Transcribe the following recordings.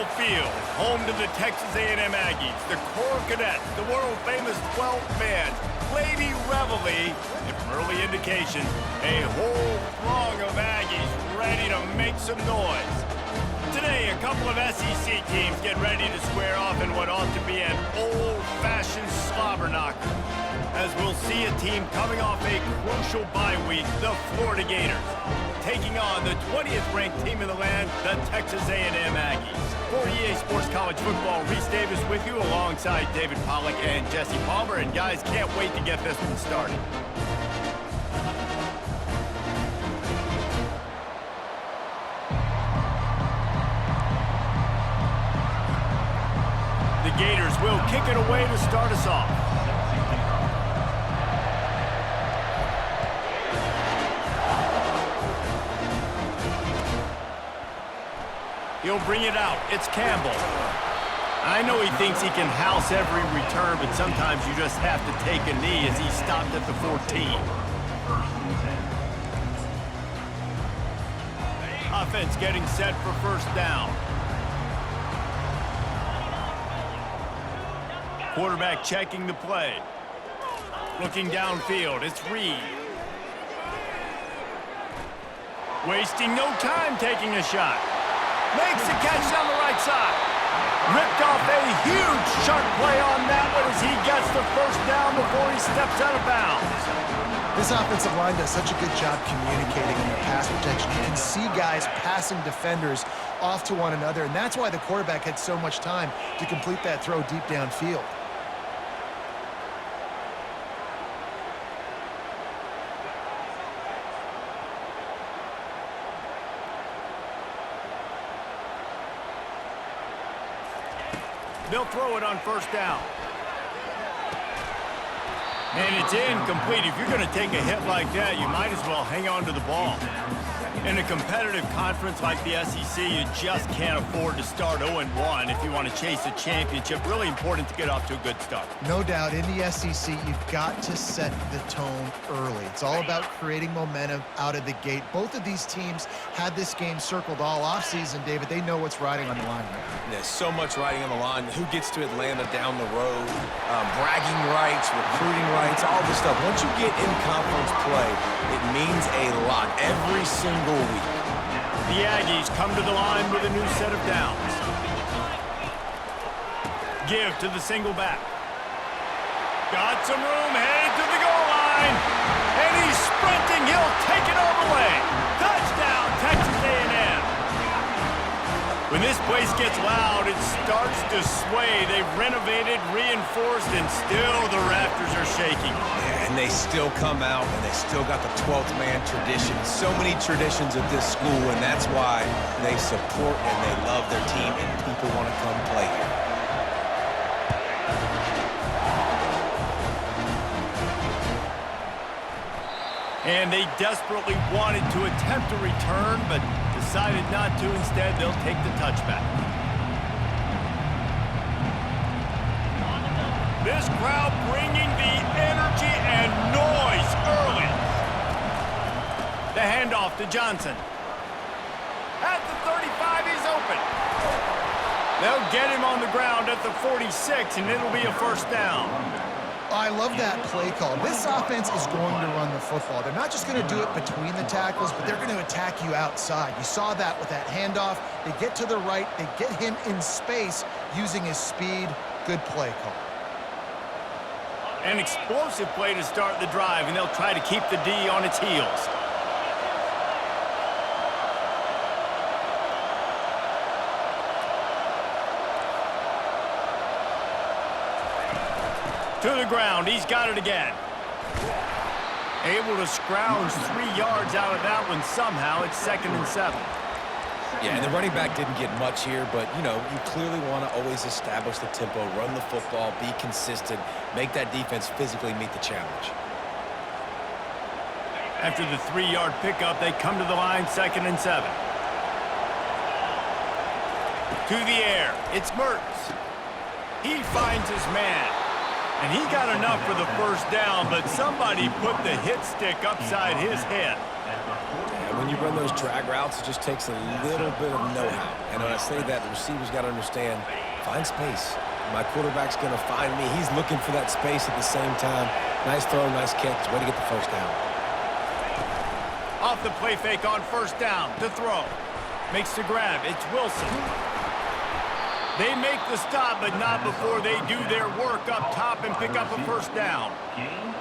Lambeau Field, home to the Texas A&M Aggies, the Corps Cadets, the world-famous 12th man, Lady Reveille, and from early indications, a whole throng of Aggies ready to make some noise. Today, a couple of SEC teams get ready to square off in what ought to be an old-fashioned slobber knocker, as we'll see a team coming off a crucial bye week, the Florida Gators, taking on the 20th ranked team in the land, the Texas A&M Aggies. For EA Sports College Football, Reese Davis with you alongside David Pollack and Jesse Palmer. And guys, can't wait to get this one started. The Gators will kick it away to start us off. He'll bring it out. It's Campbell. I know he thinks he can house every return, but sometimes you just have to take a knee as he stopped at the 14. Offense getting set for first down. Quarterback checking the play. Looking downfield, it's Reed. Wasting no time taking a shot. Makes the catch on the right side. Ripped off a huge sharp play on that one as he gets the first down before he steps out of bounds. This offensive line does such a good job communicating in their pass protection. You can see guys passing defenders off to one another, and that's why the quarterback had so much time to complete that throw deep downfield. They'll throw it on first down. And it's incomplete. If you're going to take a hit like that, you might as well hang on to the ball. In a competitive conference like the SEC, you just can't afford to start 0-1 if you want to chase a championship. Really important to get off to a good start. No doubt, in the SEC, you've got to set the tone early. It's all about creating momentum out of the gate. Both of these teams had this game circled all offseason, David. They know what's riding on the line right now. There's so much riding on the line. Who gets to Atlanta down the road, bragging rights, recruiting rights, all this stuff. Once you get in conference play, it means a lot every single week. The Aggies come to the line with a new set of downs. Give to the single back. Got some room, headed to the goal line. And he's sprinting. He'll take it all the way. Touchdown, Texas A&M. When this place gets loud, it starts to sway. They've renovated, reinforced, and still the rafters are shaking. Yeah, and they still come out, and they still got the 12th man tradition. So many traditions at this school, and that's why they support and they love their team, and people want to come play here. And they desperately wanted to attempt a return, but decided not to. Instead, they'll take the touchback. This crowd bringing the energy and noise early. The handoff to Johnson. At the 35, he's open. They'll get him on the ground at the 46, and it'll be a first down. I love that play call. This offense is going to run the football. They're not just going to do it between the tackles, but they're going to attack you outside. You saw that with that handoff. They get to the right. They get him in space using his speed. Good play call. An explosive play to start the drive, and they'll try to keep the D on its heels. To the ground, he's got it again. Able to scrounge 3 yards out of that one somehow. It's 2nd and 7. Yeah, and the running back didn't get much here, but, you know, you clearly want to always establish the tempo, run the football, be consistent, make that defense physically meet the challenge. After the 3-yard pickup, they come to the line, 2nd and 7. To the air, it's Mertz. He finds his man. And he got enough for the first down, but somebody put the hit stick upside his head. And when you run those drag routes, it just takes a little bit of know-how. And when I say that, the receiver's got to understand, find space. My quarterback's going to find me. He's looking for that space at the same time. Nice throw, nice catch. Way to get the first down. Off the play fake on first down to throw. Makes the grab. It's Wilson. They make the stop, but not before they do their work up top and pick up a first down.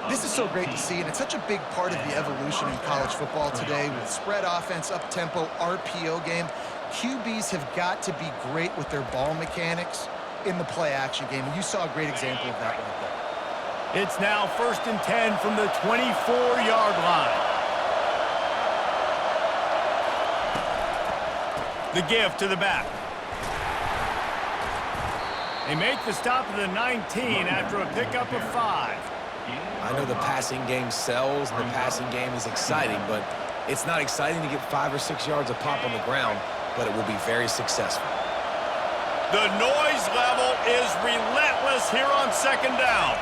This is so great to see, and it's such a big part of the evolution in college football today with spread offense, up-tempo, RPO game. QBs have got to be great with their ball mechanics in the play-action game, and you saw a great example of that right there. It's now 1st and 10 from the 24-yard line. The give to the back. They make the stop at the 19 after a pickup of 5. I know the passing game sells, and the passing game is exciting, but it's not exciting to get 5 or 6 yards a pop on the ground, but it will be very successful. The noise level is relentless here on second down.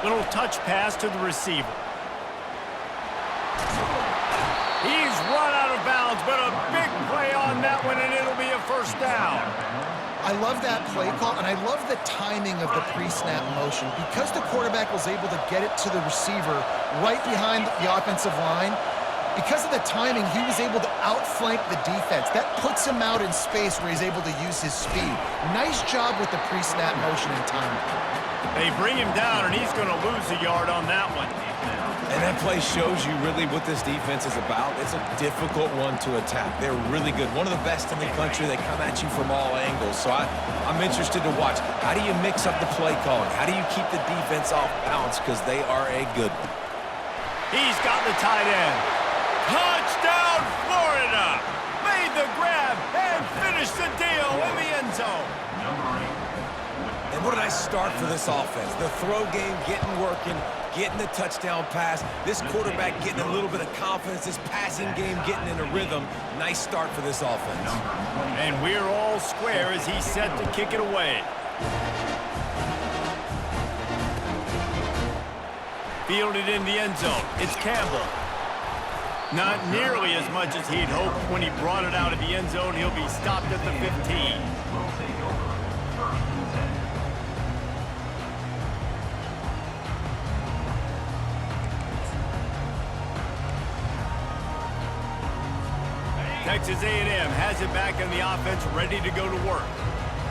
Little touch pass to the receiver. He's run out of bounds, but a big play on that one, and it'll be a first down. I love that play call, and I love the timing of the pre-snap motion. Because the quarterback was able to get it to the receiver right behind the offensive line, because of the timing, he was able to outflank the defense. That puts him out in space where he's able to use his speed. Nice job with the pre-snap motion and timing. They bring him down, and he's going to lose a yard on that one. And that play shows you really what this defense is about. It's a difficult one to attack. They're really good. One of the best in the country. They come at you from all angles. So I'm interested to watch. How do you mix up the play calling? How do you keep the defense off balance? Because they are a good one. He's got the tight end. Touchdown, Florida! Made the grab and finished the deal in the end zone. And what a nice start for this offense. The throw game getting working, getting the touchdown pass. This quarterback getting a little bit of confidence. This passing game getting in a rhythm. Nice start for this offense. And we're all square as he's set to kick it away. Fielded in the end zone. It's Campbell. Not nearly as much as he'd hoped when he brought it out of the end zone. He'll be stopped at the 15. Texas A&M has it back in the offense, ready to go to work.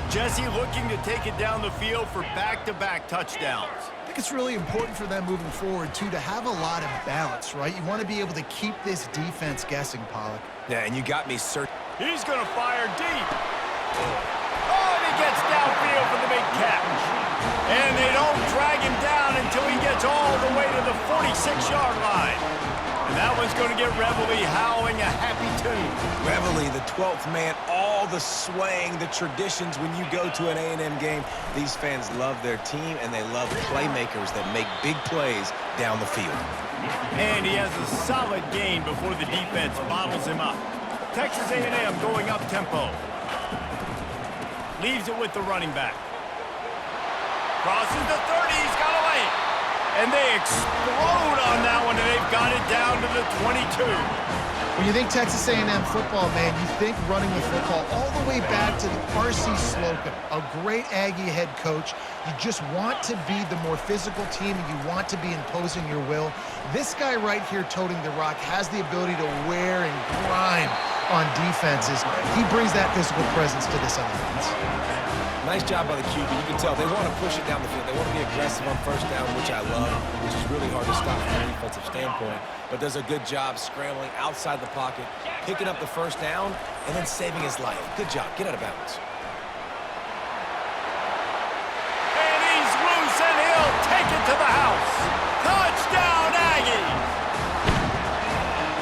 Jesse looking to take it down the field for back-to-back touchdowns. I think it's really important for them moving forward, too, to have a lot of balance, right? You want to be able to keep this defense guessing, Pollack. Yeah, and you got me searching. He's going to fire deep. Oh, and he gets downfield for the big catch. And they don't drag him down until he gets all the way to the 46-yard line. And that one's going to get Reveille howling a happy tune. Reveille, the 12th man, all the swaying, the traditions when you go to an A&M game. These fans love their team, and they love playmakers that make big plays down the field. And he has a solid gain before the defense bottles him up. Texas A&M going up tempo. Leaves it with the running back. Crosses the 30, he's got away. And they explode on that one, and they've got it down to the 22. When you think Texas A&M football, man, you think running the football all the way back to R.C. Slocum, a great Aggie head coach. You just want to be the more physical team, and you want to be imposing your will. This guy right here toting the rock has the ability to wear and grind on defenses. He brings that physical presence to this offense. Nice job by the QB. You can tell they want to push it down the field. They want to be aggressive on first down, which I love, which is really hard to stop from a defensive standpoint. But does a good job scrambling outside the pocket, picking up the first down, and then saving his life. Good job. Get out of bounds. And he's loose, and he'll take it to the house. Touchdown, Aggies!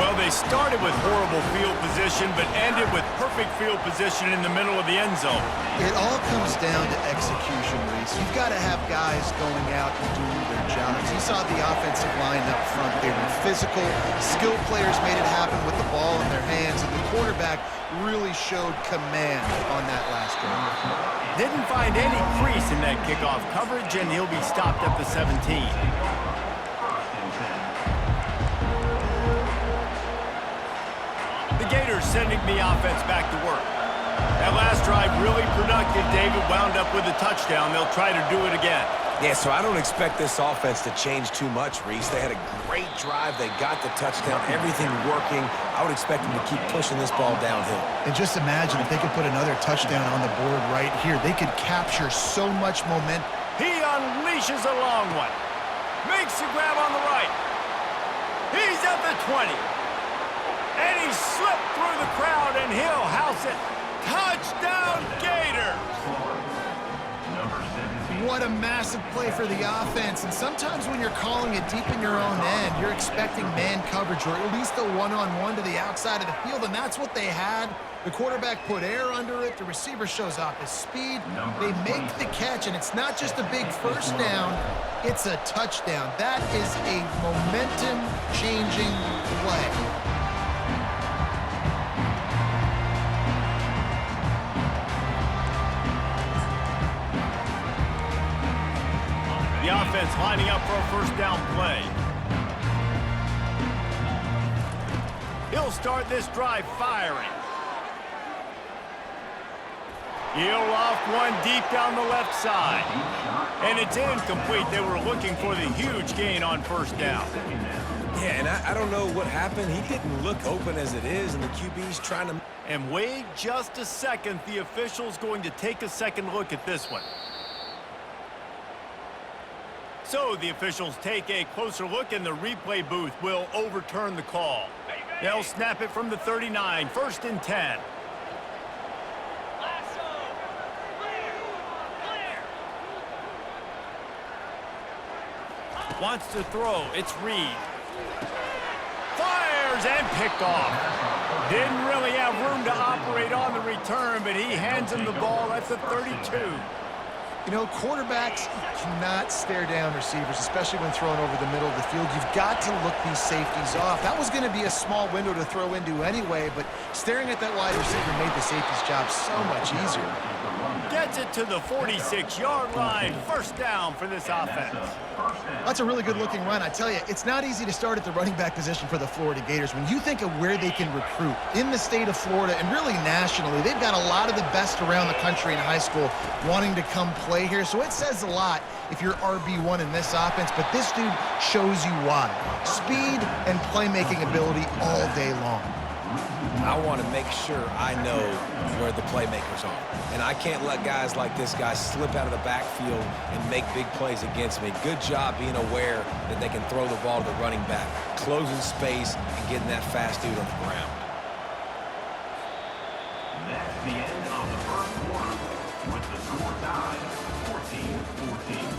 Well, they started with horrible field position, but ended with perfect field position in the middle of the end zone. It all comes down to execution, Reese. You've got to have guys going out and doing their jobs. You saw the offensive line up front. They were physical. Skilled players made it happen with the ball in their hands, and the quarterback really showed command on that last drive. Didn't find any crease in that kickoff coverage, and he'll be stopped at the 17. The Gators sending the offense back to work. That last drive really productive. David wound up with a touchdown. They'll try to do it again. Yeah, so I don't expect this offense to change too much, Reese. They had a great drive. They got the touchdown. Everything working. I would expect them to keep pushing this ball downhill. And just imagine if they could put another touchdown on the board right here. They could capture so much momentum. He unleashes a long one. Makes the grab on the right. He's at the 20. And he slipped through the crowd, and he'll house it. Touchdown, Gators! What a massive play for the offense. And sometimes when you're calling it deep in your own end, you're expecting man coverage or at least a one-on-one to the outside of the field, and that's what they had. The quarterback put air under it. The receiver shows off his speed. They make the catch, and it's not just a big first down. It's a touchdown. That is a momentum-changing play. The offense lining up for a first down play. He'll start this drive firing. He'll loft one deep down the left side. And it's incomplete. They were looking for the huge gain on first down. Yeah, and I don't know what happened. He didn't look open as it is, and the QB's trying to... And wait just a second. The official's going to take a second look at this one. So the officials take a closer look, and the replay booth will overturn the call. They'll snap it from the 39, 1st and 10. Wants to throw. It's Reed. Fires and picked off. Didn't really have room to operate on the return, but he hands him the ball at the 32. You know, quarterbacks cannot stare down receivers, especially when thrown over the middle of the field. You've got to look these safeties off. That was going to be a small window to throw into anyway, but staring at that wide receiver made the safety's job so much easier. Gets it to the 46-yard line. First down for this offense. That's a really good-looking run. I tell you, it's not easy to start at the running back position for the Florida Gators. When you think of where they can recruit in the state of Florida and really nationally, they've got a lot of the best around the country in high school wanting to come play here. So it says a lot if you're RB1 in this offense, but this dude shows you why. Speed and playmaking ability all day long. I want to make sure I know where the playmakers are. And I can't let guys like this guy slip out of the backfield and make big plays against me. Good job being aware that they can throw the ball to the running back, closing space, and getting that fast dude on the ground. That's the end of the first quarter with the score tied 14-14.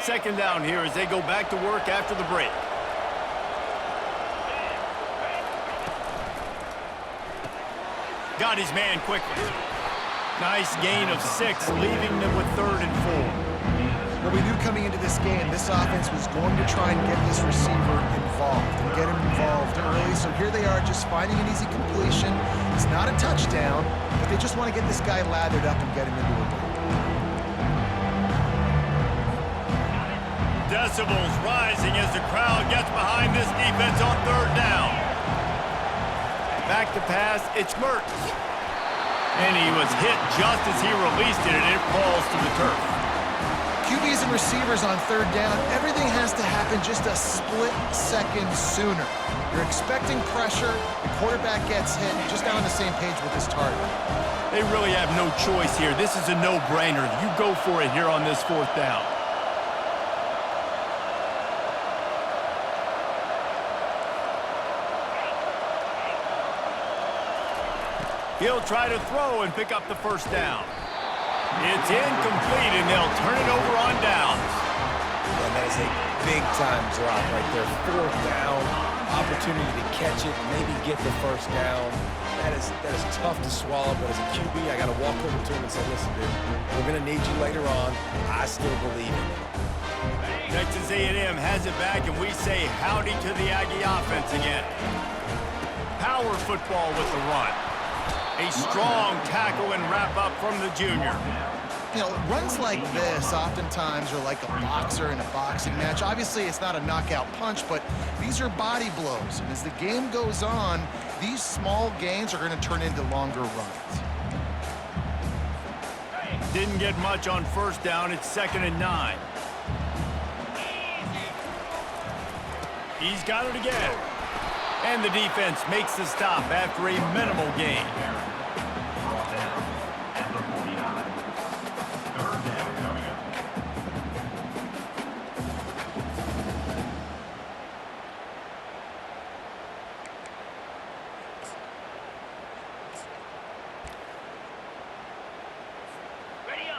Second down here as they go back to work after the break. Got his man quickly. Nice gain of 6, leaving them with 3rd and 4. Well, we knew coming into this game, this offense was going to try and get this receiver involved and get him involved early. So here they are just finding an easy completion. It's not a touchdown, but they just want to get this guy lathered up and get him into a game. Decibels rising as the crowd gets behind this defense on 3rd down. Back to pass, it's Mertz. And he was hit just as he released it, and it falls to the turf. QBs and receivers on 3rd down, everything has to happen just a split second sooner. You're expecting pressure, the quarterback gets hit, just not on the same page with his target. They really have no choice here. This is a no-brainer. You go for it here on this 4th down. He'll try to throw and pick up the first down. It's incomplete, and they'll turn it over on downs. And that is a big-time drop right there. Fourth down, opportunity to catch it, maybe get the first down. That is tough to swallow, but as a QB, I got to walk over to him and say, listen, dude, we're going to need you later on. I still believe in you. Texas A&M has it back, and we say howdy to the Aggie offense again. Power football with the run. A strong tackle and wrap-up from the junior. You know, runs like this oftentimes are like a boxer in a boxing match. Obviously, it's not a knockout punch, but these are body blows. And as the game goes on, these small gains are going to turn into longer runs. Didn't get much on first down. It's 2nd and 9. He's got it again. And the defense makes the stop after a minimal gain.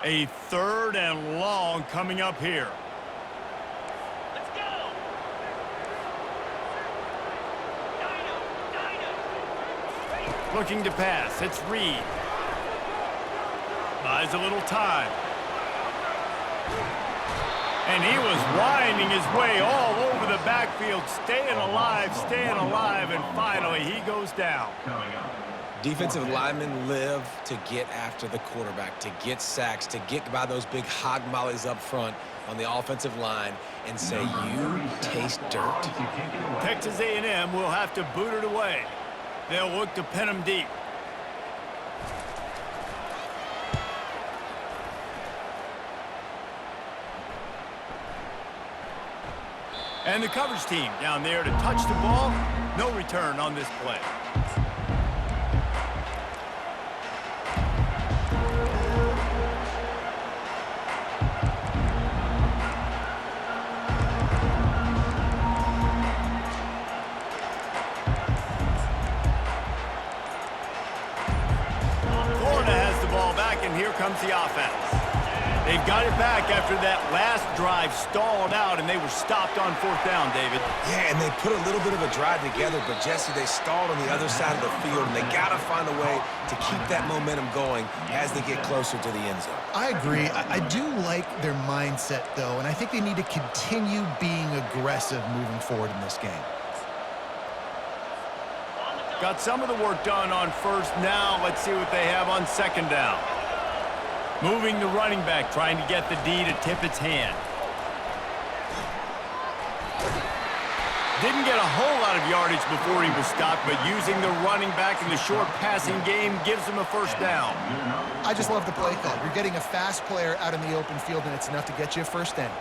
A 3rd and long coming up here. Let's go. Looking to pass. It's Reed. Buys a little time. And he was winding his way all over the backfield, staying alive, and finally he goes down. Defensive linemen live to get after the quarterback, to get sacks, to get by those big hog mollies up front on the offensive line and say, you taste dirt. Texas A&M will have to boot it away. They'll look to pin him deep. And the coverage team down there to touch the ball. No return on this play. Florida has the ball back, and here comes the offense. They've got it back after that last drive stalled out, and they were stopped on 4th down, David. Yeah, and they put a little bit of a drive together, but, Jesse, they stalled on the other side of the field, and they got to find a way to keep that momentum going as they get closer to the end zone. I agree. I do like their mindset, though, and I think they need to continue being aggressive moving forward in this game. Got some of the work done on 1st. Now let's see what they have on 2nd down. Moving the running back, trying to get the D to tip its hand. Didn't get a whole lot of yardage before he was stopped, but using the running back in the short passing game gives him a 1st down. I just love the play call. You're getting a fast player out in the open field, and it's enough to get you a 1st down.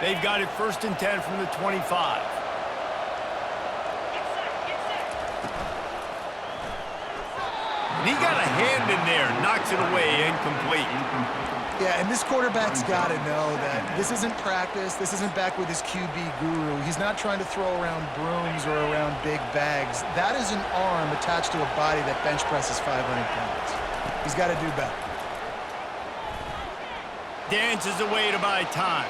They've got it 1st and 10 from the 25. And he got a hand in there, knocks it away, incomplete. Yeah, and this quarterback's got to know that this isn't practice. This isn't back with his QB guru. He's not trying to throw around brooms or around big bags. That is an arm attached to a body that bench presses 500 pounds. He's got to do better. Dances away to buy time.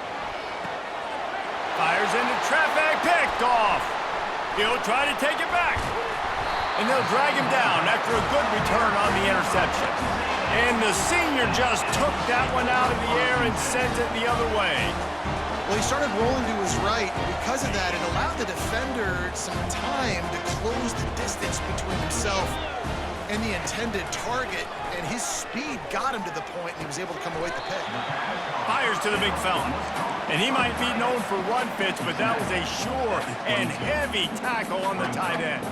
Fires into traffic, picked off. He'll try to take it back. And they'll drag him down after a good return on the interception. And the senior just took that one out of the air and sent it the other way. Well, he started rolling to his right, and because of that, it allowed the defender some time to close the distance between himself and the intended target, and his speed got him to the point, and he was able to come away with the pick. Fires to the big fella. And he might be known for run fits, but that was a sure and heavy tackle on the tight end.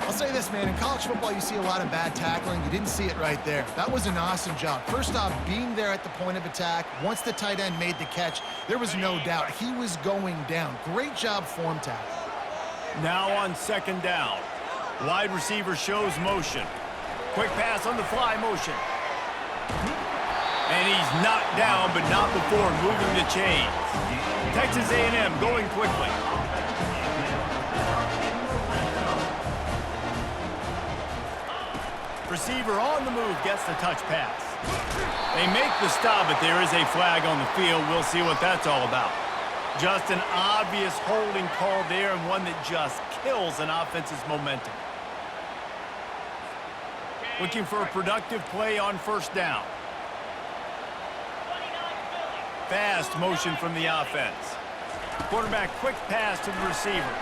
I'll say this, man, in college football, you see a lot of bad tackling. You didn't see it right there. That was an awesome job. First off, being there at the point of attack. Once the tight end made the catch, there was no doubt he was going down. Great job form tackle. Now on 2nd down. Wide receiver shows motion. Quick pass on the fly motion. And he's knocked down, but not before moving the chains. Texas A&M going quickly. Receiver on the move gets the touch pass. They make the stop, but there is a flag on the field. We'll see what that's all about. Just an obvious holding call there, and one that just kills an offense's momentum. Looking for a productive play on first down. Fast motion from the offense. Quarterback quick pass to the receiver.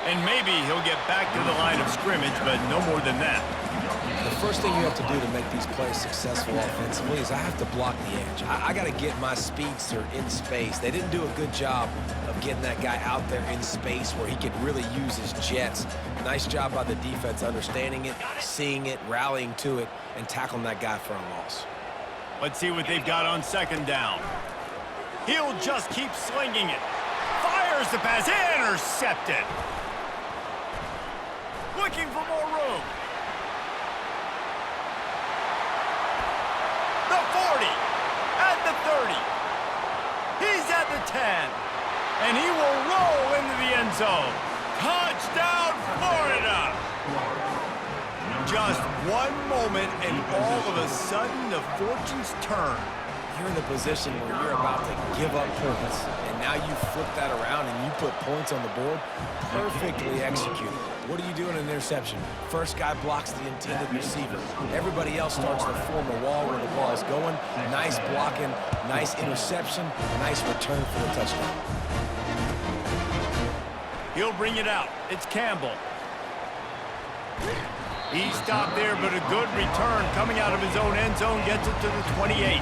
And maybe he'll get back to the line of scrimmage, but no more than that. The first thing you have to do to make these plays successful offensively is I have to block the edge. I got to get my speedster in space. They didn't do a good job of getting that guy out there in space where he could really use his jets. Nice job by the defense understanding it, seeing it, rallying to it, and tackling that guy for a loss. Let's see what they've got on second down. He'll just keep slinging it. Fires the pass, intercepted. Looking for more room. The 40, at the 30. He's at the 10, and he will roll into the end zone. Touchdown, Florida! Just one moment, and all of a sudden, the fortunes turn. You're in the position where you're about to give up points, and now you flip that around and you put points on the board. Perfectly executed. What do you do in an interception? First guy blocks the intended receiver. Everybody else starts to form a wall where the ball is going. Nice blocking, nice interception, nice return for the touchdown. He'll bring it out. It's Campbell. He stopped there, but a good return coming out of his own end zone gets it to the 28.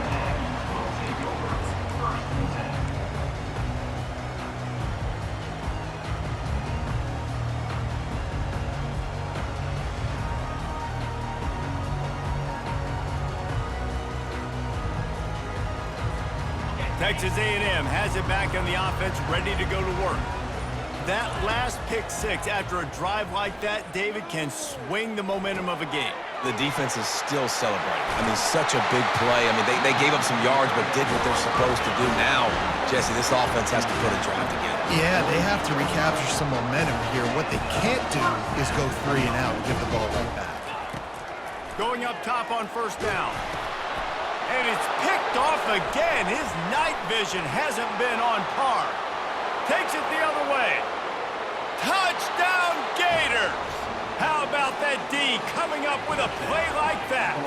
Texas A&M has it back on the offense, ready to go to work. That last pick six after a drive like that, David, can swing the momentum of a game. The defense is still celebrating. I mean, such a big play. I mean, they gave up some yards but did what they're supposed to do. Now, Jesse, this offense has to put a drive together. Yeah, they have to recapture some momentum here. What they can't do is go 3 and out and give the ball right back. Going up top on first down. And it's picked off again. His night vision hasn't been on par. Takes it the other way. Touchdown, Gators! How about that D coming up with a play like that?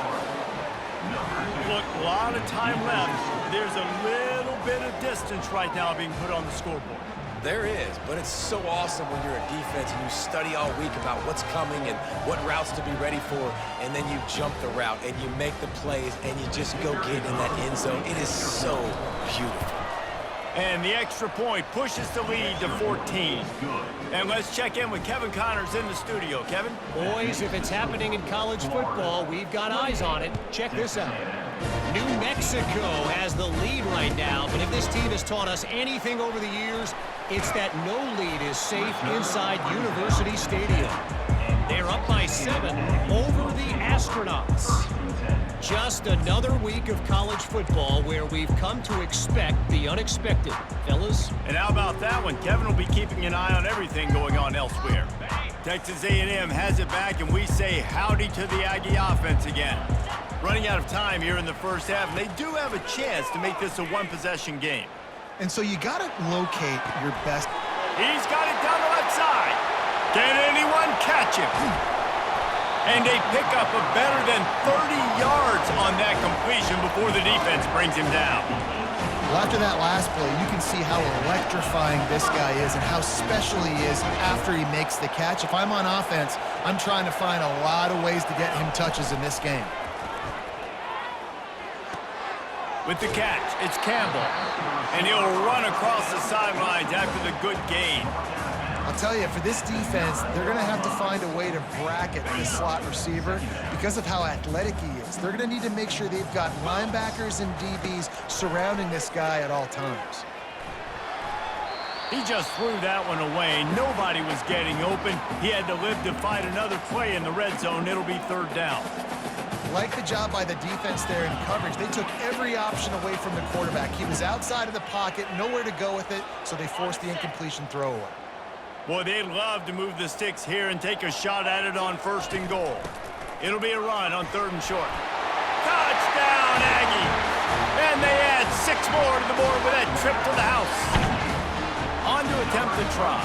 Look, a lot of time left. There's a little bit of distance right now being put on the scoreboard. There is, but it's so awesome when you're a defense and you study all week about what's coming and what routes to be ready for, and then you jump the route and you make the plays and you just go get in that end zone. It is so beautiful. And the extra point pushes the lead to 14. And let's check in with Kevin Connors in the studio. Kevin? Boys, if it's happening in college football, we've got eyes on it. Check this out. New Mexico has the lead right now, but if this team has taught us anything over the years, it's that no lead is safe inside University Stadium. They're up by 7 over the Astronauts. Just another week of college football where we've come to expect the unexpected. Fellas? And how about that one? Kevin will be keeping an eye on everything going on elsewhere. Texas A&M has it back, and we say howdy to the Aggie offense again. Running out of time here in the first half, and they do have a chance to make this a one-possession game. And so you got to locate your best. He's got it down the left side. Can anyone catch him? And a pickup of better than 30 yards on that completion before the defense brings him down. Well, after that last play, you can see how electrifying this guy is and how special he is after he makes the catch. If I'm on offense, I'm trying to find a lot of ways to get him touches in this game. With the catch, it's Campbell. And he'll run across the sidelines after the good gain. I'll tell you, for this defense, they're going to have to find a way to bracket this slot receiver because of how athletic he is. They're going to need to make sure they've got linebackers and DBs surrounding this guy at all times. He just threw that one away. Nobody was getting open. He had to live to fight another play in the red zone. It'll be third down. Like the job by the defense there in coverage. They took every option away from the quarterback. He was outside of the pocket, nowhere to go with it, so they forced the incompletion throwaway. Boy, they'd love to move the sticks here and take a shot at it on 1st and goal. It'll be a run on 3rd and short. Touchdown, Aggies! And they add 6 more to the board with that trip to the house. On to attempt the try.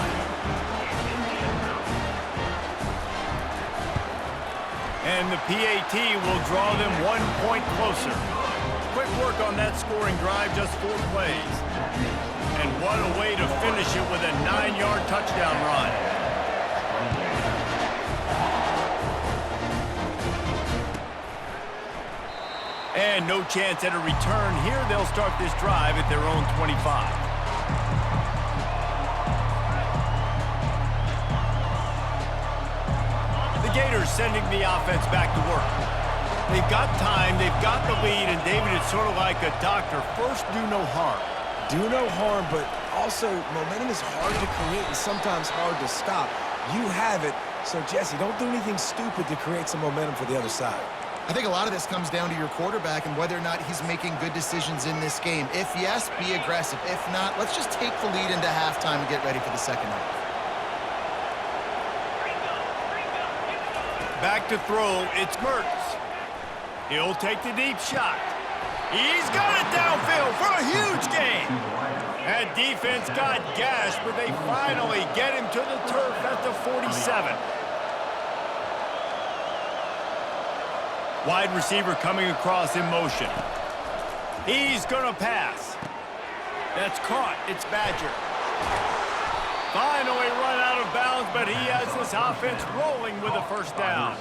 And the PAT will draw them 1 point closer. Quick work on that scoring drive, just 4 plays. And what a way to finish it with a 9-yard touchdown run. And no chance at a return here. They'll start this drive at their own 25. The Gators sending the offense back to work. They've got time, they've got the lead, and David, it's sort of like a doctor. First, do no harm. Do no harm, but also momentum is hard to create and sometimes hard to stop. You have it, so Jesse, don't do anything stupid to create some momentum for the other side. I think a lot of this comes down to your quarterback and whether or not he's making good decisions in this game. If yes, be aggressive. If not, let's just take the lead into halftime and get ready for the second half. Back to throw, it's Mertz. He'll take the deep shot. He's got it downfield for a huge gain. That defense got gashed, but they finally get him to the turf at the 47. Wide receiver coming across in motion. He's going to pass. That's caught. It's Badger. Finally run out of bounds, but he has this offense rolling with a first down.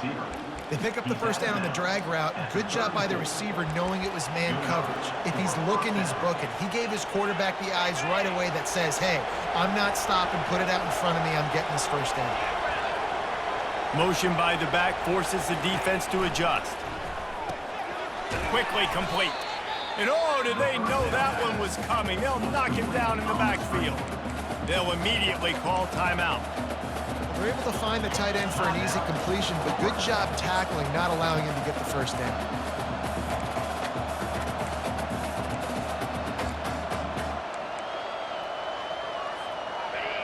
They pick up the first down on the drag route. Good job by the receiver knowing it was man coverage. If he's looking, he's booking. He gave his quarterback the eyes right away that says, hey, I'm not stopping. Put it out in front of me. I'm getting this first down. Motion by the back forces the defense to adjust. Quickly complete. And oh, did they know that one was coming. They'll knock him down in the backfield. They'll immediately call timeout. They're able to find the tight end for an easy completion, but good job tackling, not allowing him to get the first down.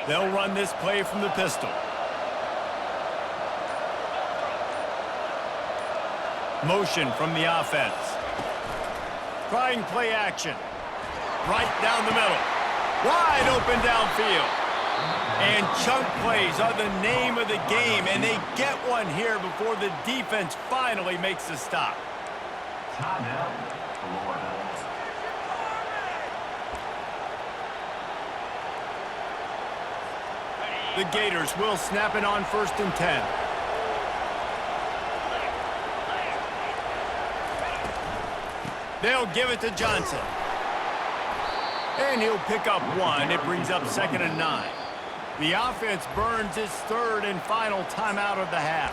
They'll run this play from the pistol. Motion from the offense. Trying play action. Right down the middle. Wide open downfield. And chunk plays are the name of the game, and they get one here before the defense finally makes the stop. The Gators will snap it on 1st and 10. They'll give it to Johnson. And he'll pick up 1. It brings up 2nd and 9. The offense burns its 3rd and final timeout of the half.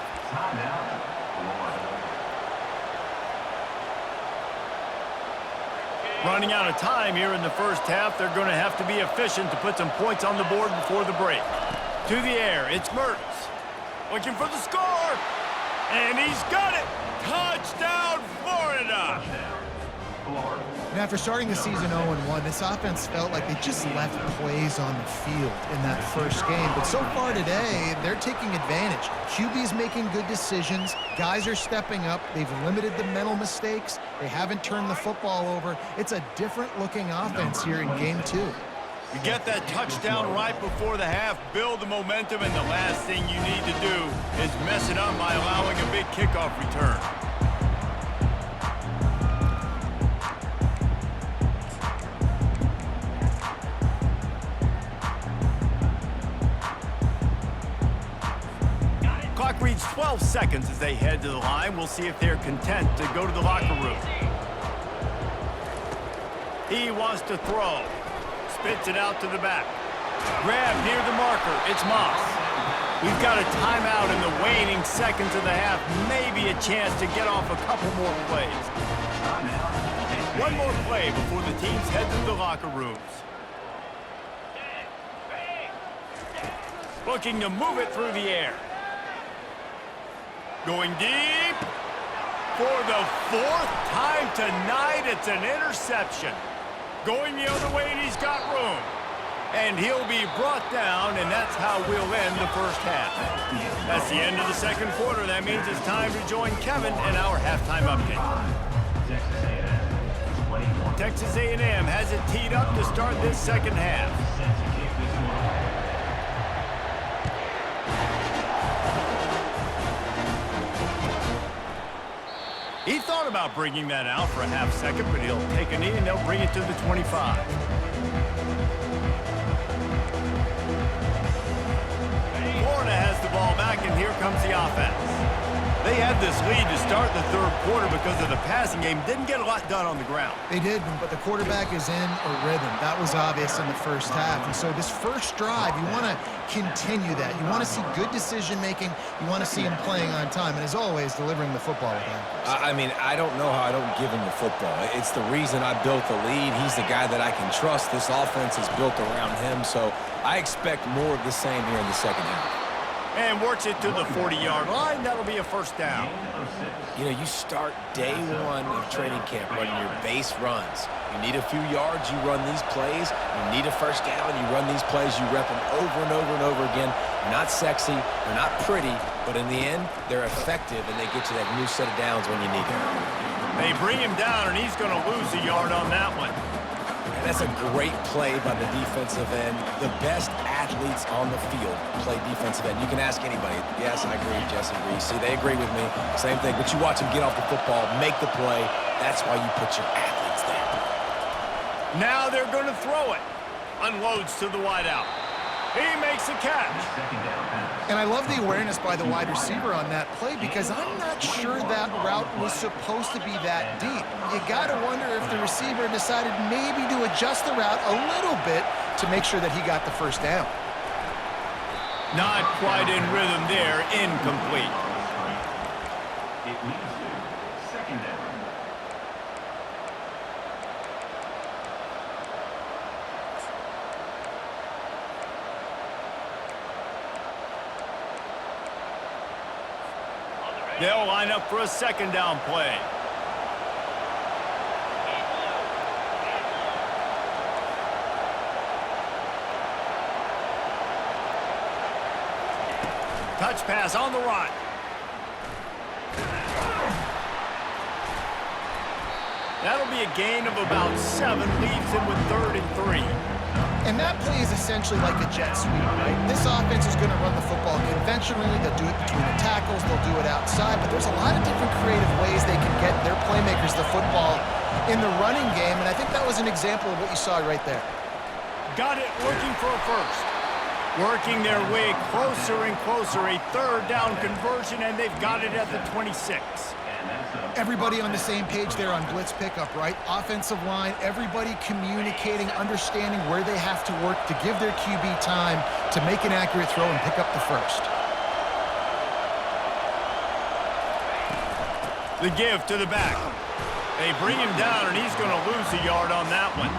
Running out of time here in the first half. They're going to have to be efficient to put some points on the board before the break. To the air, it's Mertz. Looking for the score. And he's got it. Touchdown, Florida. And after starting the season 0-1, this offense felt like they just left plays on the field in that first game. But so far today, they're taking advantage. QB's making good decisions. Guys are stepping up. They've limited the mental mistakes. They haven't turned the football over. It's a different-looking offense here in Game 2. You get that touchdown right before the half, build the momentum, and the last thing you need to do is mess it up by allowing a big kickoff return. Clock reads 12 seconds as they head to the line. We'll see if they're content to go to the locker room. He wants to throw. Spits it out to the back. Grab near the marker. It's Moss. We've got a timeout in the waning seconds of the half. Maybe a chance to get off a couple more plays. One more play before the teams head to the locker rooms. Looking to move it through the air. Going deep. For the 4th time tonight, it's an interception. Going the other way, and he's got room. and he'll be brought down, and that's how we'll end the first half. That's the end of the second quarter. That means it's time to join Kevin in our halftime update. Texas A&M has it teed up to start this second half. He thought about bringing that out for a half second, but he'll take a knee and they'll bring it to the 25. Florida has the ball back, and here comes the offense. They had this lead to start the third quarter because of the passing game. Didn't get a lot done on the ground. They did, but the quarterback is in a rhythm. That was obvious in the first half. And so this first drive, you want to continue that. You want to see good decision-making. You want to see him playing on time. And as always, delivering the football with accuracy. I mean, I don't know how I don't give him the football. It's the reason I built the lead. He's the guy that I can trust. This offense is built around him. So I expect more of the same here in the second half. And works it to the 40-yard line. That'll be a first down. You know, you start day one of training camp running your base runs. You need a few yards, you run these plays. You need a first down, you run these plays. You rep them over and over and over again. They're not sexy, they're not pretty, but in the end, they're effective, and they get you that new set of downs when you need them. They bring him down, and he's going to lose a yard on that one. And that's a great play by the defensive end. The best athletes on the field play defensive end. You can ask anybody. Yes, I agree, Jesse agrees. See, they agree with me. Same thing. But you watch them get off the football, make the play. That's why you put your athletes there. Now they're going to throw it. Unloads to the wideout. He makes a catch. And I love the awareness by the wide receiver on that play because I'm not sure that route was supposed to be that deep. You got to wonder if the receiver decided maybe to adjust the route a little bit to make sure that he got the first down. Not quite in rhythm there. Incomplete. It leads to second down. They'll line up for a second down play. Touch pass on the run. That'll be a gain of about 7, leaves him with 3rd and 3. And that play is essentially like a jet sweep, right? This offense is going to run the football conventionally. They'll do it between the tackles. They'll do it outside. But there's a lot of different creative ways they can get their playmakers the football in the running game. And I think that was an example of what you saw right there. Got it looking for a first. Working their way closer and closer. A 3rd down conversion, and they've got it at the 26. Everybody on the same page there on blitz pickup, right? Offensive line, everybody communicating, understanding where they have to work to give their QB time to make an accurate throw and pick up the first. The give to the back. They bring him down, and he's going to lose a yard on that one.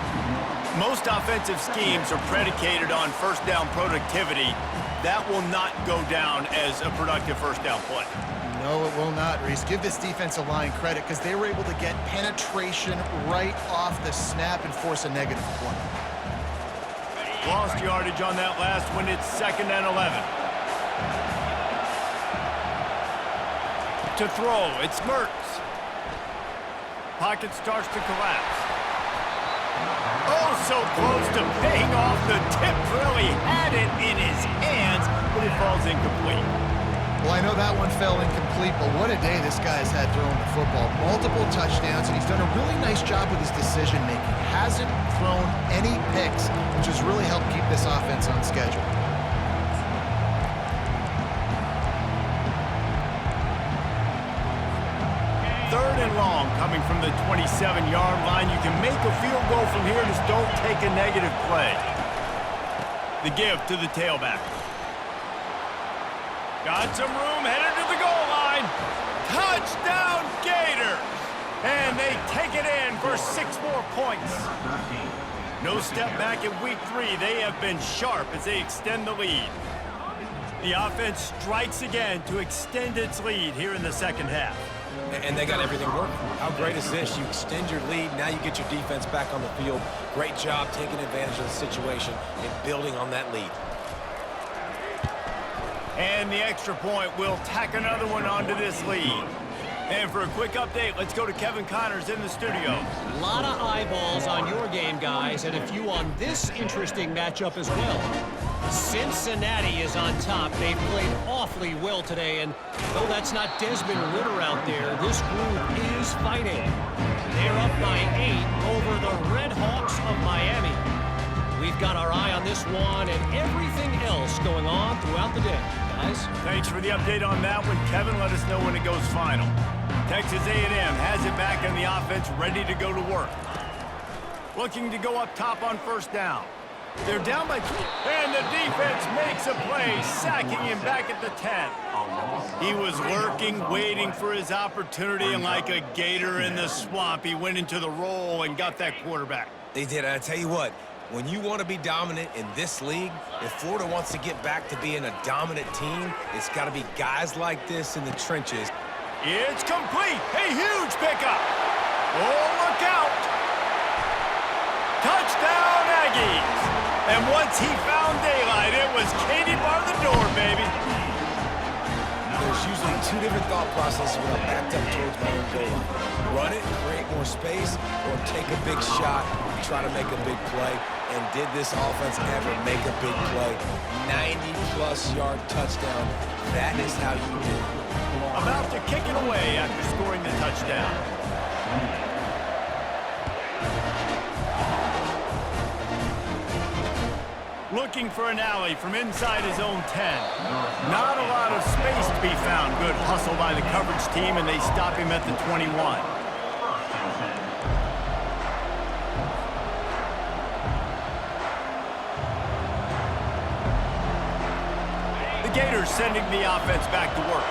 Most offensive schemes are predicated on first down productivity. That will not go down as a productive first down play. No, it will not, Reese. Give this defensive line credit because they were able to get penetration right off the snap and force a negative play. Lost yardage on that last one. It's 2nd and 11. To throw, it's Mertz. Pocket starts to collapse. Oh, so close to paying off the tip. Really had it in his hands, but it falls incomplete. Well, I know that one fell incomplete, but what a day this guy's had throwing the football. Multiple touchdowns, and he's done a really nice job with his decision-making. Hasn't thrown any picks, which has really helped keep this offense on schedule. Third and long coming from the 27-yard line. You can make a field goal from here, just don't take a negative play. The give to the tailback. Got some room, headed to the goal line. Touchdown, Gators! And they take it in for 6 more points. No step back in week 3. They have been sharp as they extend the lead. The offense strikes again to extend its lead here in the second half. And they got everything working. How great is this? You extend your lead, now you get your defense back on the field. Great job taking advantage of the situation and building on that lead. And the extra point will tack another one onto this lead. And for a quick update, let's go to Kevin Connors in the studio. A lot of eyeballs on your game, guys, and a few on this interesting matchup as well. Cincinnati is on top. They've played awfully well today, and though that's not Desmond Ridder out there, this group is fighting. They're up by 8 over the Red Hawks of Miami. We've got our eye on this one and everything else going on throughout the day, guys. Thanks for the update on that one, Kevin. Let us know when it goes final. Texas A&M has it back in the offense, ready to go to work. Looking to go up top on first down. They're down by 2, and the defense makes a play, sacking him back at the 10. He was lurking, waiting for his opportunity, and like a gator in the swamp, he went into the roll and got that quarterback. They did. I tell you what, when you want to be dominant in this league, if Florida wants to get back to being a dominant team, it's got to be guys like this in the trenches. It's complete. A huge pickup. Oh, look out. Touchdown, Aggies. And once he found daylight, it was Katie bar the door, baby. There's usually 2 different thought processes when I'm backed up towards my own goal line. Run it, create more space, or take a big shot and try to make a big play. And did this offense ever make a big play? 90-plus yard touchdown. That is how you do it. About to kick it away after scoring the touchdown. Looking for an alley from inside his own 10. Not a lot of space to be found. Good hustle by the coverage team, and they stop him at the 21. The Gators sending the offense back to work.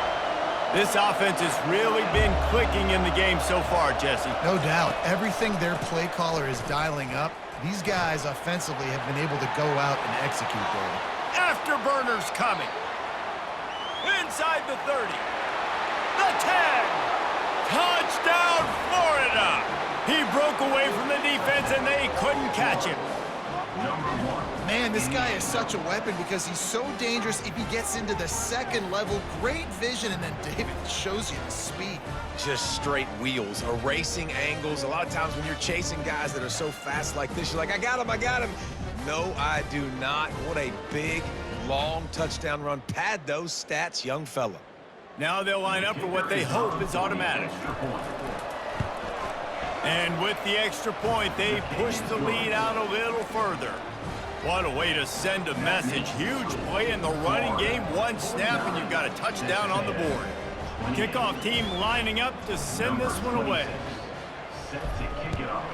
This offense has really been clicking in the game so far, Jesse. No doubt. Everything their play caller is dialing up, these guys offensively have been able to go out and execute there. Afterburners coming. Inside the 30. The 10. Touchdown, Florida. He broke away from the defense, and they couldn't catch him. Man, this guy is such a weapon because he's so dangerous if he gets into the second level. Great vision, and then David shows you the speed. Just straight wheels, erasing angles. A lot of times when you're chasing guys that are so fast like this, you're like, I got him. No, I do not. What a big, long touchdown run. Pad those stats, young fella. Now they'll line up for what they hope is automatic. And with the extra point, they push the lead out a little further. What a way to send a message. Huge play in the running game. One snap, and you've got a touchdown on the board. Kickoff team lining up to send this one away. Set to kick it off.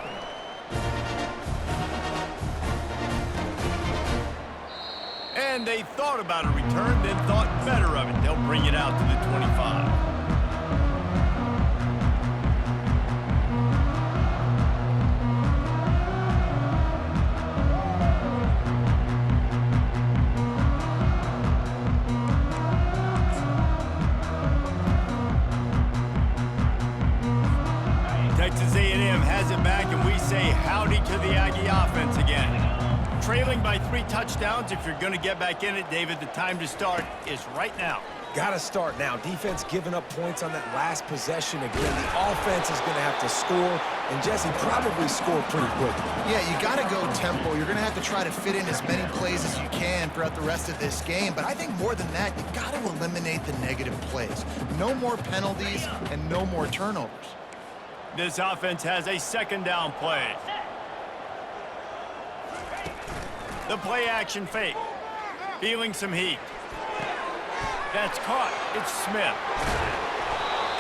And they thought about a return, then thought better of it. They'll bring it out to the 25. Texas A&M has it back, and we say howdy to the Aggie offense again. Trailing by 3 touchdowns. If you're going to get back in it, David, the time to start is right now. Got to start now. Defense giving up points on that last possession again. The offense is going to have to score, and Jesse probably score pretty quickly. Yeah, you got to go tempo. You're going to have to try to fit in as many plays as you can throughout the rest of this game. But I think more than that, you got to eliminate the negative plays. No more penalties and no more turnovers. This offense has a second down play. The play action fake. Feeling some heat. That's caught. It's Smith.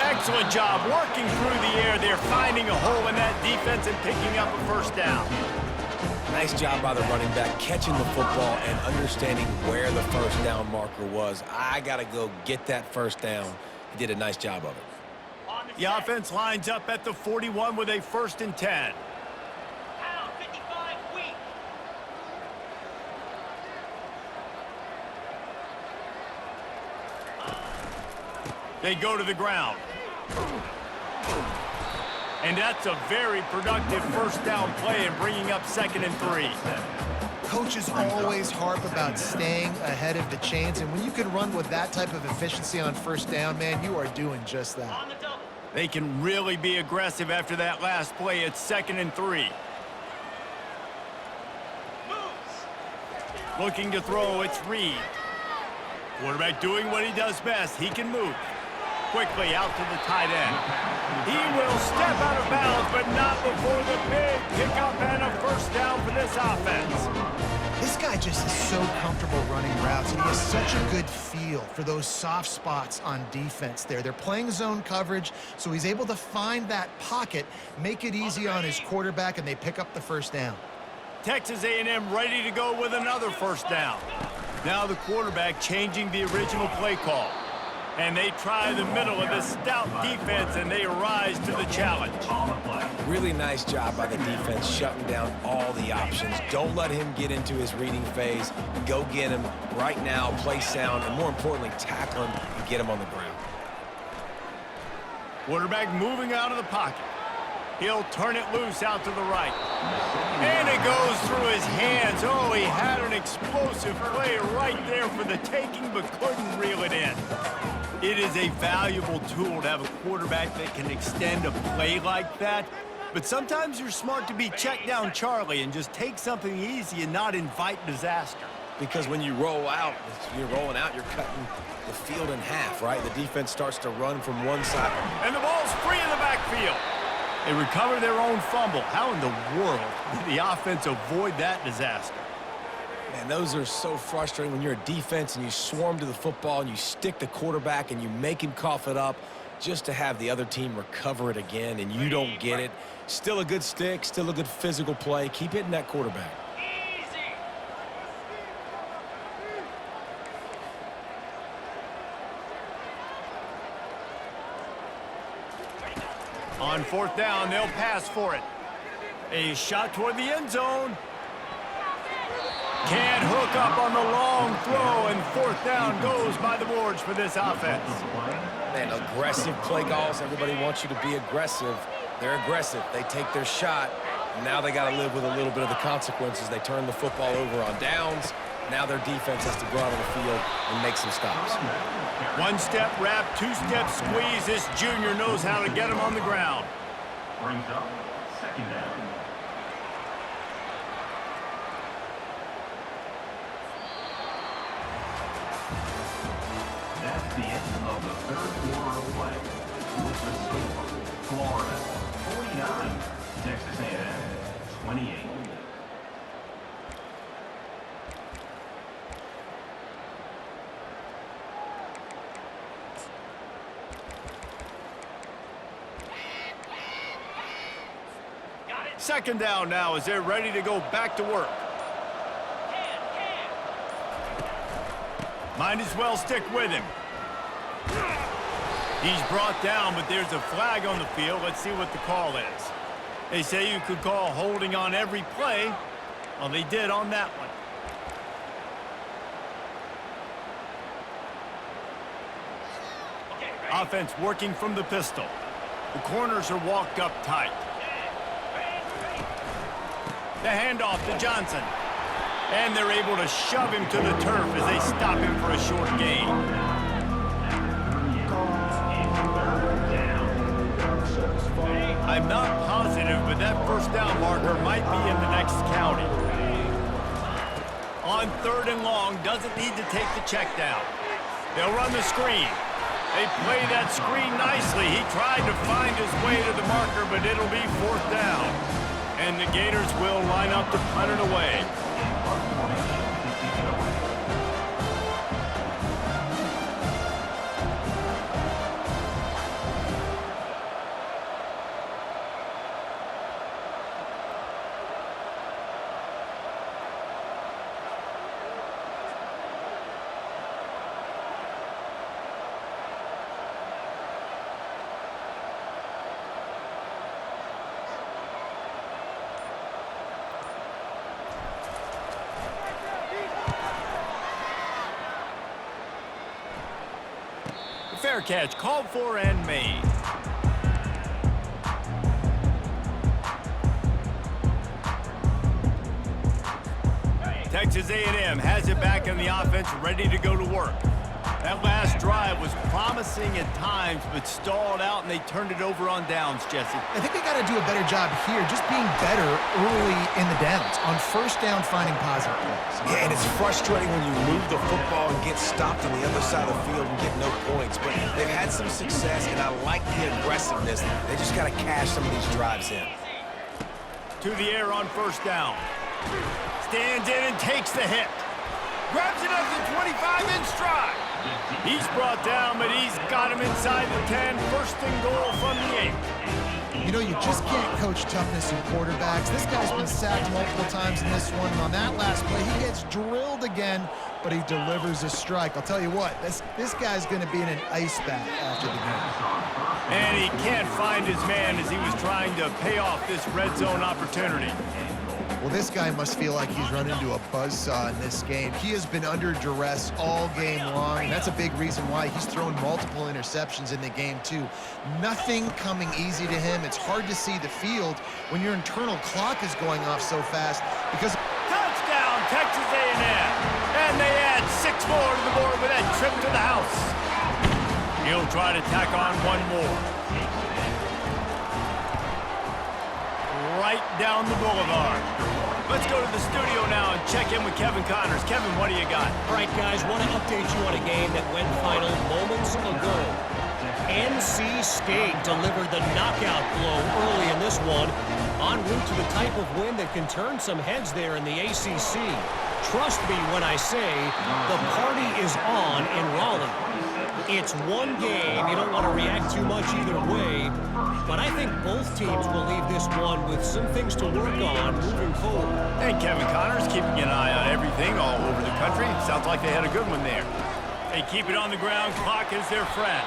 Excellent job working through the air. They're finding a hole in that defense and picking up a first down. Nice job by the running back, catching the football and understanding where the first down marker was. I got to go get that first down. He did a nice job of it. The offense lines up at the 41 with a 1st and 10. Pound 55 weak. They go to the ground. And that's a very productive first down play and bringing up 2nd and 3. Coaches always harp about staying ahead of the chains, and when you can run with that type of efficiency on first down, man, you are doing just that. On the double. They can really be aggressive after that last play. It's 2nd and 3. Moves. Looking to throw, it's Reed. Quarterback doing what he does best. He can move quickly out to the tight end. He will step out of bounds, but not before the big pickup and a first down for this offense. This guy just is so comfortable running routes, and he has such a good feel for those soft spots on defense there. They're playing zone coverage, so he's able to find that pocket, make it easy on his quarterback, and they pick up the first down. Texas A&M ready to go with another first down. Now the quarterback changing the original play call. And they try the middle of this stout defense, and they rise to the challenge. Really nice job by the defense shutting down all the options. Don't let him get into his reading phase. Go get him right now, play sound, and more importantly, tackle him and get him on the ground. Quarterback moving out of the pocket. He'll turn it loose out to the right. And it goes through his hands. Oh, he had an explosive play right there for the taking, but couldn't reel it in. It is a valuable tool to have a quarterback that can extend a play like that. But sometimes you're smart to be check down Charlie and just take something easy and not invite disaster. Because when you roll out, you're rolling out, you're cutting the field in half, right? The defense starts to run from one side. And the ball's free in the backfield. They recover their own fumble. How in the world did the offense avoid that disaster? Man, those are so frustrating when you're a defense and you swarm to the football and you stick the quarterback and you make him cough it up just to have the other team recover it again and you don't get it. Still a good stick, still a good physical play. Keep hitting that quarterback. Easy. On 4th down, they'll pass for it. A shot toward the end zone. Can't hook up on the long throw, and 4th down goes by the boards for this offense. Man, aggressive play calls. Everybody wants you to be aggressive. They're aggressive. They take their shot. Now they got to live with a little bit of the consequences. They turn the football over on downs. Now their defense has to go out on the field and make some stops. One-step wrap, two-step squeeze. This junior knows how to get him on the ground. Brings up 2nd down. That's the end of the 3rd quarter of play. With the score, Florida 49, Texas A&M 28. Got it. 2nd down now as they're ready to go back to work. Can. Might as well stick with him. He's brought down, but there's a flag on the field. Let's see what the call is. They say you could call holding on every play. Well, they did on that one. Okay, ready. Offense working from the pistol. The corners are walked up tight. The handoff to Johnson. And they're able to shove him to the turf as they stop him for a short gain. I'm not positive, but that first down marker might be in the next county. On 3rd and long, doesn't need to take the check down. They'll run the screen. They play that screen nicely. He tried to find his way to the marker, but it'll be 4th down. And the Gators will line up to punt it away. Fair catch, called for and made. Texas A&M has it back in the offense, ready to go to work. That last drive was promising at times, but stalled out, and they turned it over on downs, Jesse. I think they got to do a better job here, just being better early in the downs. On first down, finding positive plays. Yeah, and it's frustrating when you move the football and get stopped on the other side of the field and get no points. But they've had some success, and I like the aggressiveness. They just got to cash some of these drives in. To the air on first down. Stands in and takes the hit. Grabs it up to 25 in stride. He's brought down, but he's got him inside the 10. First and goal from the 8. You know, you just can't coach toughness in quarterbacks. This guy's been sacked multiple times in this one, and on that last play, he gets drilled again, but he delivers a strike. I'll tell you what, this guy's going to be in an ice bath after the game. And he can't find his man as he was trying to pay off this red zone opportunity. Well, this guy must feel like he's run into a buzzsaw in this game. He has been under duress all game long, and that's a big reason why he's thrown multiple interceptions in the game, too. Nothing coming easy to him. It's hard to see the field when your internal clock is going off so fast because... Touchdown, Texas A&M. And they add 6 more to the board with that trip to the house. He'll try to tack on one more. Right down the boulevard. Let's go to the studio now and check in with Kevin Connors. Kevin, what do you got? All right, guys, want to update you on a game that went final moments ago. NC State delivered the knockout blow early in this one, en route to the type of win that can turn some heads there in the ACC. Trust me when I say the party is on in Raleigh. It's one game. You don't want to react too much either way, but I think both teams will leave this one with some things to work on moving forward. Hey, Kevin Connors keeping an eye on everything all over the country. Sounds like they had a good one there. They keep it on the ground. Clock is their friend.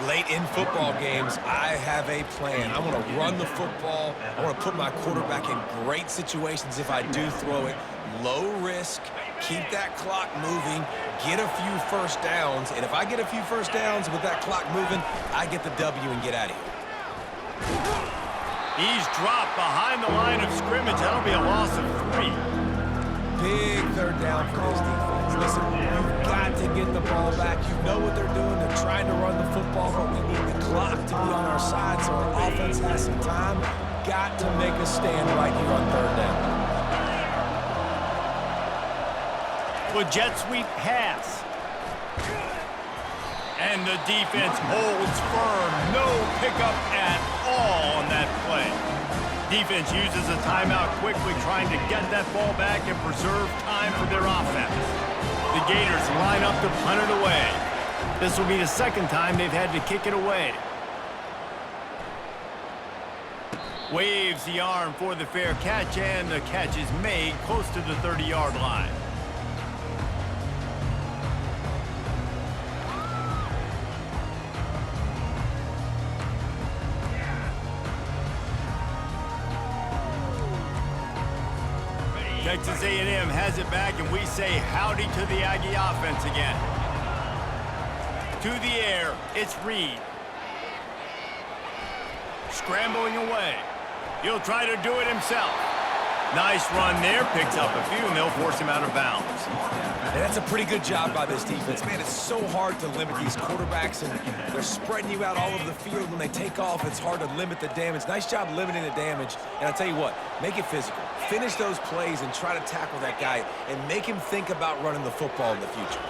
Late in football games, I have a plan. I want to run the football. I want to put my quarterback in great situations if I do throw it. Low risk, keep that clock moving, get a few first downs. And if I get a few first downs with that clock moving, I get the W and get out of here. He's dropped behind the line of scrimmage. That'll be a loss of 3. Big third down for this defense. Listen, you've got to get the ball back. You know what they're doing. They're trying to run the football, but we need the clock to be on our side so our offense has some time. Got to make a stand right here on third down. With jet sweep pass. And the defense holds firm. No pickup at all on that play. Defense uses a timeout quickly, trying to get that ball back and preserve time for their offense. The Gators line up to punt it away. This will be the second time they've had to kick it away. Waves the arm for the fair catch, and the catch is made close to the 30-yard line. Texas A&M has it back, and we say howdy to the Aggie offense again. To the air, it's Reed. Scrambling away. He'll try to do it himself. Nice run there, picks up a few, and they'll force him out of bounds. And that's a pretty good job by this defense. Man, it's so hard to limit these quarterbacks, and they're spreading you out all over the field. When they take off, it's hard to limit the damage. Nice job limiting the damage. And I'll tell you what, make it physical. Finish those plays and try to tackle that guy and make him think about running the football in the future.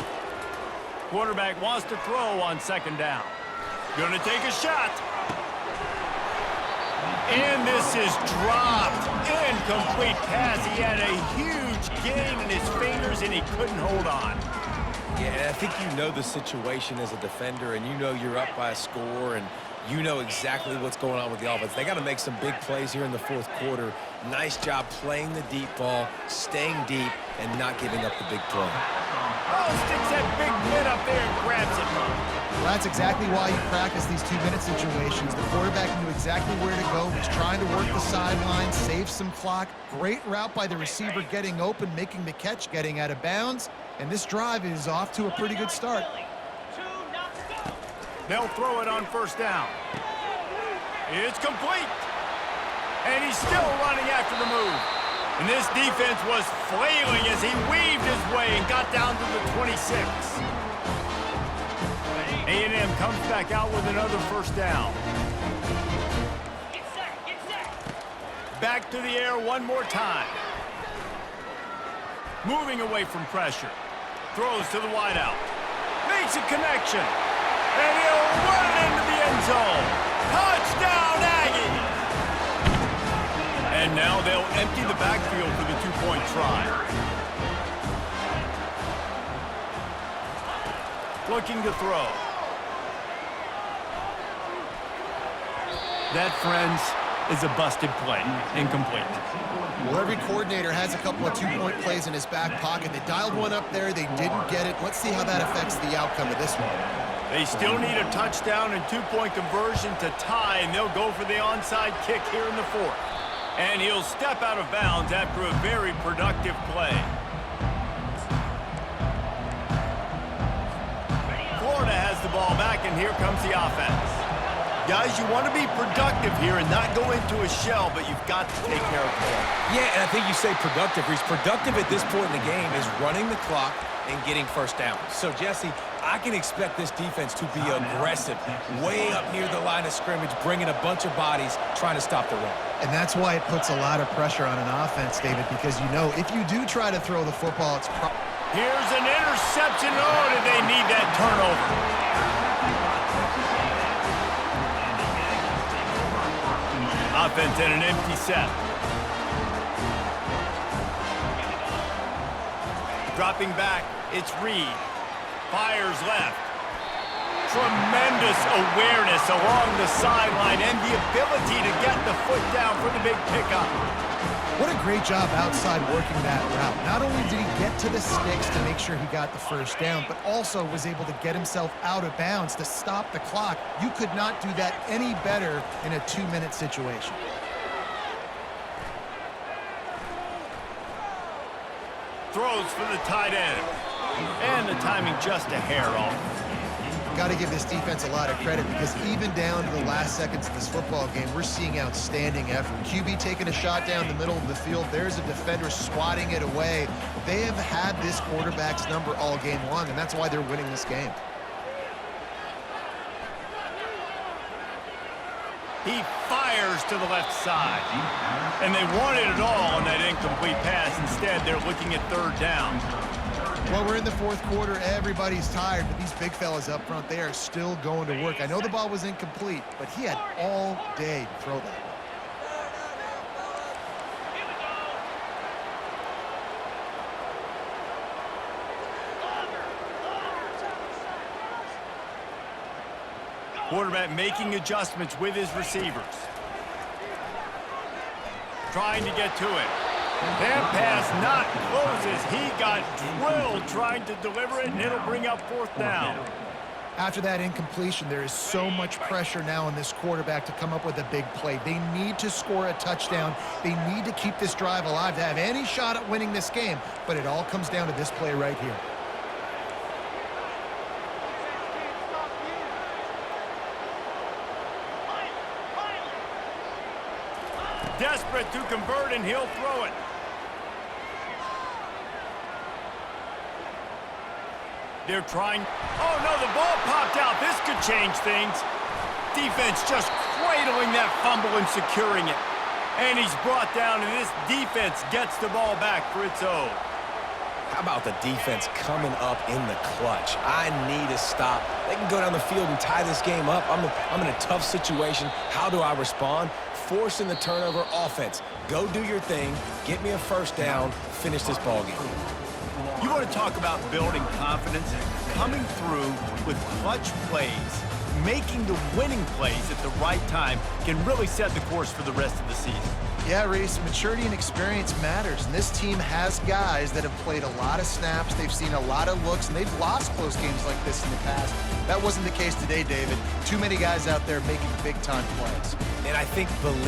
Quarterback wants to throw on second down. Gonna take a shot. And this is dropped. Incomplete pass. He had a huge gain in his fingers, and he couldn't hold on. Yeah, I think you know the situation as a defender, and you know you're up by a score, and you know exactly what's going on with the offense. They got to make some big plays here in the fourth quarter. Nice job playing the deep ball, staying deep, and not giving up the big play. Oh, sticks that big mid up there and grabs it. Well, that's exactly why you practice these 2-minute situations. The quarterback knew exactly where to go. He's trying to work the sideline, save some clock. Great route by the receiver getting open, making the catch, getting out of bounds. And this drive is off to a pretty good start. They'll throw it on first down. It's complete. And he's still running after the move. And this defense was flailing as he weaved his way and got down to the 26. A&M comes back out with another first down. Get set, get set. Back to the air one more time. Moving away from pressure. Throws to the wideout. Makes a connection. And he'll run it into the end zone. Touchdown, Aggies! And now they'll empty the backfield for the two-point try. Looking to throw. That, friends, is a busted play. Incomplete. Well, every coordinator has a couple of two-point plays in his back pocket. They dialed one up there. They didn't get it. Let's see how that affects the outcome of this one. They still need a touchdown and two-point conversion to tie, and they'll go for the onside kick here in the fourth. And he'll step out of bounds after a very productive play. Florida has the ball back, and here comes the offense. Guys, you want to be productive here and not go into a shell, but you've got to take care of the ball. Yeah, and I think you say productive. He's productive at this point in the game is running the clock and getting first down. So, Jesse, I can expect this defense to be aggressive, way up near the line of scrimmage, bringing a bunch of bodies, trying to stop the run. And that's why it puts a lot of pressure on an offense, David, because you know if you do try to throw the football, it's Here's an interception. Oh, did they need that turnover? Offense in an empty set. Dropping back, it's Reed. Fires left. Tremendous awareness along the sideline and the ability to get the foot down for the big pickup. What a great job outside working that route. Not only did he get to the sticks to make sure he got the first down, but also was able to get himself out of bounds to stop the clock. You could not do that any better in a 2-minute situation. Throws for the tight end. And the timing just a hair off. Got to give this defense a lot of credit because even down to the last seconds of this football game, we're seeing outstanding effort. QB taking a shot down the middle of the field. There's a defender swatting it away. They have had this quarterback's number all game long, and that's why they're winning this game. He fires to the left side. And they wanted it all on that incomplete pass. Instead, they're looking at third down. Well, we're in the fourth quarter. Everybody's tired, but these big fellas up front, they are still going to work. I know the ball was incomplete, but he had all day to throw that. Quarterback making adjustments with his receivers. Trying to get to it. That pass not closes. He got drilled trying to deliver it, and it'll bring up fourth down. After that incompletion, there is so much pressure now on this quarterback to come up with a big play. They need to score a touchdown. They need to keep this drive alive to have any shot at winning this game, but it all comes down to this play right here. Desperate to convert, and he'll throw it. They're trying. Oh, no, the ball popped out. This could change things. Defense just cradling that fumble and securing it. And he's brought down, and this defense gets the ball back for its own. How about the defense coming up in the clutch? I need a stop. They can go down the field and tie this game up. I'm in a tough situation. How do I respond? Forcing the turnover. Offense, go do your thing. Get me a first down. Finish this ball game. You want to talk about building confidence? Coming through with clutch plays, making the winning plays at the right time can really set the course for the rest of the season. Yeah, Reese, maturity and experience matters, and this team has guys that have played a lot of snaps, they've seen a lot of looks, and they've lost close games like this in the past. That wasn't the case today, David. Too many guys out there making big-time plays. And I think belief